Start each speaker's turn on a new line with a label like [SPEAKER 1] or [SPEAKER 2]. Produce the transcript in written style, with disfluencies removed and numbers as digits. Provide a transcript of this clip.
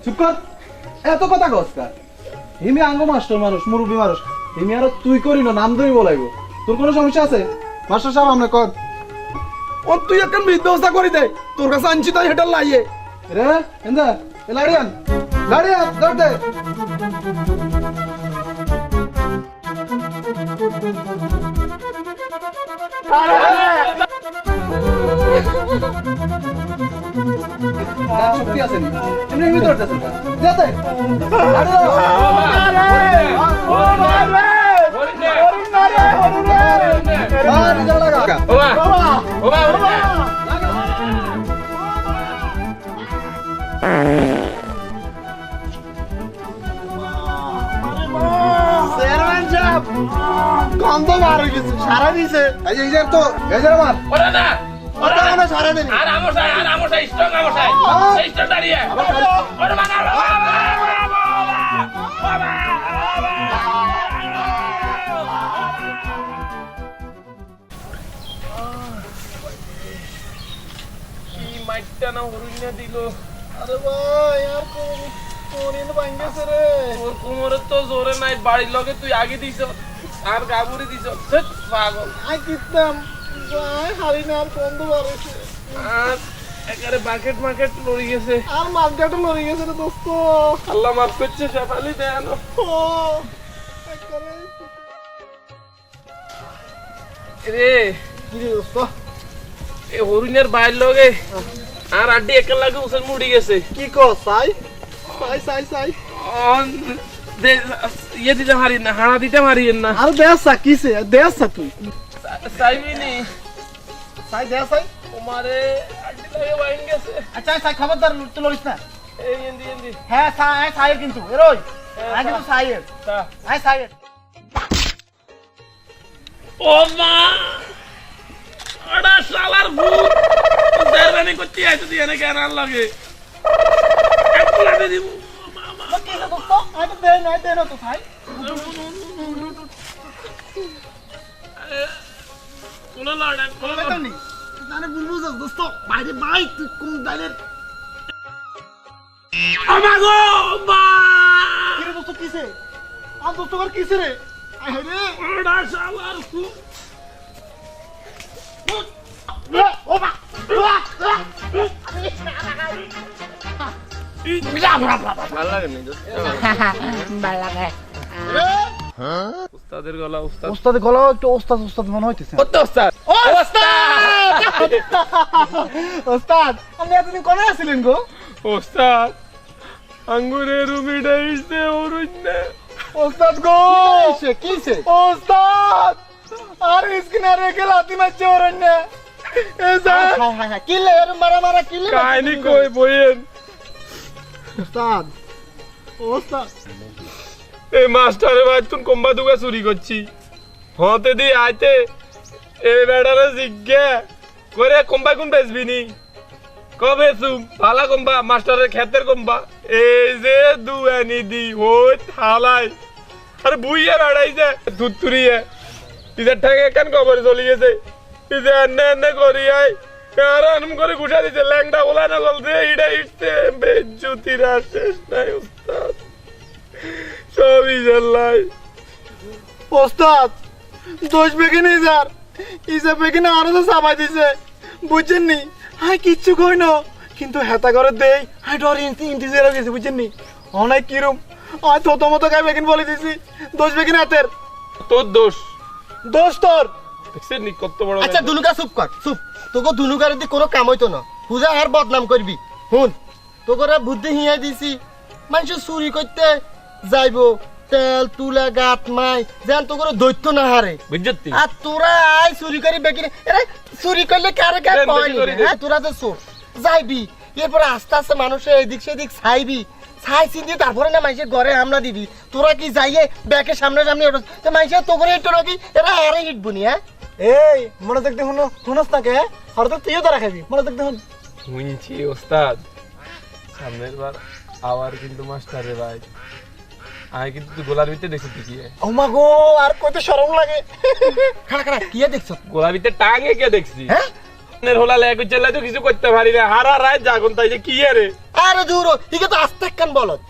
[SPEAKER 1] চুপ কর, এত কথা কসকা। হিমি আঙ্গ মাস্টার মানুষ, মুরব্বী মানুষ, হিমি আর তুই করি না, নাম ধরি বলাইব। তোর কোনো সমস্যা আছে? মাস্টার সাহেব আপনি কর।
[SPEAKER 2] ও তুই একটা ব্যবস্থা করে দে, তোর কাছে আনছি তাই হেটার লাইয়ে
[SPEAKER 1] রে এন্দা এ লাড়িয়ান লাড়িয়ান ধর দে। শক্তি আছে নি এমনি এমনি ধরতেছে না যেতে
[SPEAKER 2] গন্ধ বার হয়ে গেছে, সারা দিছে।
[SPEAKER 1] এই যে ইজার তো গেজার মার
[SPEAKER 3] ওরা না
[SPEAKER 2] ওটা না সারা দেনি।
[SPEAKER 3] আর আমসাই স্ট্রং আমসাই সেই স্ট্রং দাঁড়িয়ে ওরা মানা কি মাইটটা না হরুইনা দিল।
[SPEAKER 2] আরে ভাই আর কোন ভাঙ গেছে রে।
[SPEAKER 3] তোর কোমরে তো জোরে নাই, বাড়ির লগে তুই আগে দিছ আর গাবুরি দিছ। ধ্যাৎ, পাগল।
[SPEAKER 2] আই কিতাম ভাই হারি না আর গন্ধ বার হইছে।
[SPEAKER 3] আর একেবারে বাকেট মার্কেট লড়ি গেছে।
[SPEAKER 2] আর মার্কেটও লড়ে গেছে রে দোস্ত।
[SPEAKER 3] আল্লাহ মাফ করছে, শেফালি দেন।
[SPEAKER 2] ও একবারে
[SPEAKER 3] রে
[SPEAKER 2] কি রে দোস্ত?
[SPEAKER 3] এ হরিণের বাইর লগে আর আড্ডি একের লাগে উসেন মুড়ি গেছে।
[SPEAKER 2] কি কস সাই সাই সাই সাই
[SPEAKER 3] ইয়ে দিতে পারি না, হাড়া দিতে পারি না।
[SPEAKER 2] আর দেসা কিসে দেসা তুই
[SPEAKER 3] চাইবিনি
[SPEAKER 2] সাই দেসাই।
[SPEAKER 3] তোমারে আড্ডি লাগে বাইন গেছে।
[SPEAKER 2] আচ্ছা সাই খবরদার লুটতে লড়িস না।
[SPEAKER 3] এই এন্দি এন্দি
[SPEAKER 2] হ্যাঁ সাই সাই কিন্তু এরই আই কিন্তু সাই
[SPEAKER 3] তা
[SPEAKER 2] আই সাই
[SPEAKER 3] ও মা ওটা শালার ভূত জারবানি করতে আইতো তুই এনে কেন আর লাগে একটু লাগে দিব।
[SPEAKER 2] কি রে দোস্ত? আই তো দে না তো সাই।
[SPEAKER 3] কোন লড়া কোন
[SPEAKER 2] নি জানে বুলবুল দোস্ত বাইরে ভাই তুই কোন দাইলের
[SPEAKER 3] আমাগো মা
[SPEAKER 2] কি রে দোস্ত কিসে? আর দোস্ত কর কিসে রে? আই রে
[SPEAKER 3] ওটা শালার ভূত।
[SPEAKER 2] ও বা
[SPEAKER 3] ভালো লাগে নি উস্তাদের গলা উস্তাদ
[SPEAKER 1] ওস্তাদ গলা একটু ওস্তাদ ওস্তাদ মনে হইতেছে।
[SPEAKER 3] কত উস্তাদ
[SPEAKER 2] ওস্তাদ আপনি এতদিন কোথায় আছিলেন গো?
[SPEAKER 3] উস্তাদ আঙ্গুরের রুমিটা ইসে ওরুইনা
[SPEAKER 2] ওস্তাদ গো কিসে ওস্তাদ আর স্কিনার রেখে লাতি মারছে ওরন্য এসা কিলে এর মারা মারা কিলে
[SPEAKER 3] কাহিনী কই বইয়েন।
[SPEAKER 2] ওস্তাদ ওস্তাদ
[SPEAKER 3] এই মাস্টারে ভাই তুই কম্বা দুগা চুরি করছি হতে দি আইতে এই বেড়ারে জিজ্ঞা করে কম্বা কোন বেচবি নি কবে তুম ভালা কম্বা মাস্টারের ক্ষেতের কম্বা এই যে দুয়ানি দি ওই থালাই আর বুইয়া বেড়াইছে তুতুরিয়ে ইদের ঠেকে কেন খবর চলে গেছে ইদে এনে এনে করি আই আর আনম করে গুছা দিছে ল্যাংটা বলা না বলতে ইডা ইটতে বেজ্জুতিরা শেষ নাই উস্তাদ সবই জানলাই।
[SPEAKER 2] ওস্তাদ দোষ বেগিনে যার ইসে বেগিনে আরো তো সাবাই দিছে বুঝছেন নি হাই কিচ্ছু কই না কিন্তু হেতা করে দেই হাই ডর ইন্টিজের গেছে বুঝছেন নি অনেক কিরম আই তো মতো গায় বেগিন বলে দিছি দোষ বেগিনে হাতের
[SPEAKER 3] তোর দোষ
[SPEAKER 2] দোষ তোর
[SPEAKER 3] দেখছেন নি কত বড়।
[SPEAKER 4] আচ্ছা দুনুকা চুপ কর চুপ তোকে দুনুকার দি কোনো কাম হইতো না পূজা আর বদনাম করবি হুন তোকে বুদ্ধি হিয়াই দিছি মানুষ চুরি করতে যাইবো তেল তুলা গাত মাই যেন তোকে দৈত্য না হারে
[SPEAKER 3] বুঝতি
[SPEAKER 4] আর তোরা আই চুরি করি বেকিনে এরে চুরি করলে কারে কারে
[SPEAKER 3] কেন বেশি
[SPEAKER 4] কয়নি
[SPEAKER 3] করি
[SPEAKER 4] হ্যাঁ তোরা তো চোর যাইবি এরপরে আস্তে আস্তে মানুষের এদিক সেদিক চাইবি চাই চিন্তি তারপরে না মানুষের ঘরে হামলা দিবি তোরা কি যাইয়ে ব্যাকের সামনে সামনে তো মানুষের তো করে একটু নাকি এরা আরে হিটবনি হ্যাঁ
[SPEAKER 2] এই মনে দেখতে শুনস না কে হঠাৎ তুইও তো রাখাবি মনে দেখতে শুন
[SPEAKER 3] শুনছি ওস্তাদ সামনের বার আবার কিন্তু মাস্টারে ভাই আয় কিন্তু তুই গোলার ভিতরে দেখছিস কি
[SPEAKER 2] ও মা গো আর কত শরম লাগে
[SPEAKER 4] খাড়া খাড়া কি দেখছো
[SPEAKER 3] গোলার ভিতরে টাঙে কে দেখছি
[SPEAKER 4] হ্যাঁ
[SPEAKER 3] হোলা লেগে চলে তো কিছু করতে পারি না হারা রাত জাগুন তাই যে কি রে
[SPEAKER 4] আরে দূর ইকে তো আস্তে কান বলত